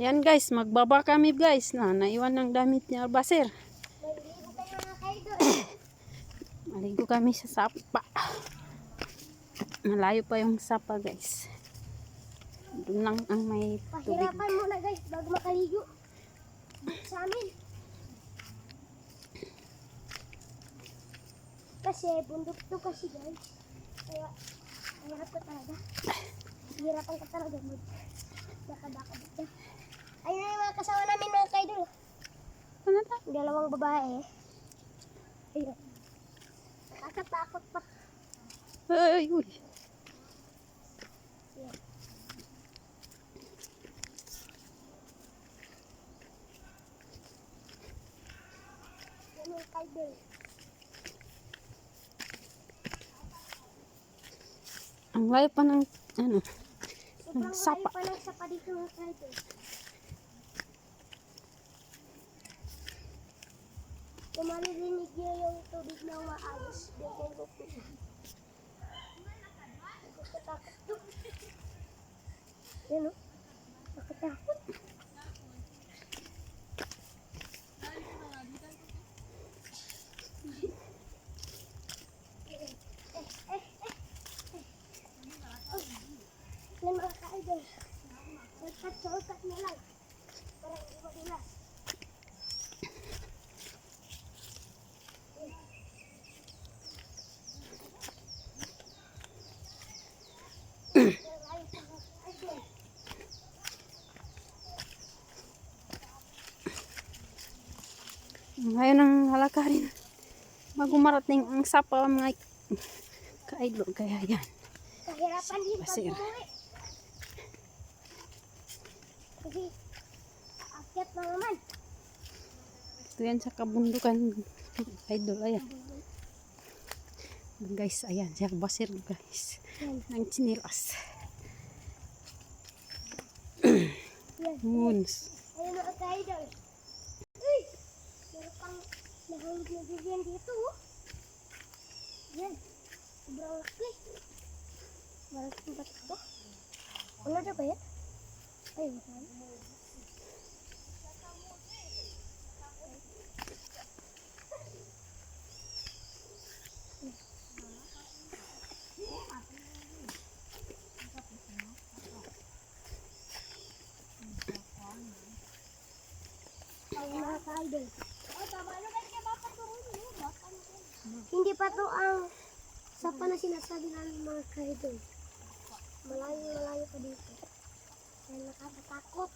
Yan guys, magbaba kami guys na naiwan ng damit ni Albasir. Maligo kami sa sapa. Malayo pa yung sapa guys. Doon lang ang may tubig. Pahirapan muna guys bago makaligo sa amin. Kasi bundok to kasi guys. Kaya hirap ko talaga. Hirapan ka talaga nakadaka dito. Ayun na yung mga kasama namin mga kaidol. Ano na? Dalawang babae. Ayun. Nakakatakot pa. Ay, uy. Ayan. Yan yung kaidol. Ang layo pa ng ano, Sobrang sapa. layo pa ng sapa dito mga kaidol. Kung maririnig niyo yung tubig na maayos, ganyan ko po. Nakatakot to. Yan o. Nakatakot. Yan mga ka-idol. Shortcut na lang. Para hindi madulas. Ngayon ang halakarin. Bago marating ang sapa mga kaidol. Kaya yan. Kahirapan din pag Basir. umuwi. Kasi, aakyat na naman. Ito yan sa kabundukan. Idol, ayan. Guys, ayan. Si Albasir guys. Yan. Ng chinilas. Yan. Moons. Ayun mga ka-idol. Uy! Meron pang nahulog na bigyan dito. Oh. Yan. Sobrang laki. Malaking bato to. Ano na ba yan? Ay, wala. Ay, mga ka-idol. Hindi pa to ang sapa na sinasabi namin mga ka-idol. Malayo pa dito. Kaya nakakatakot.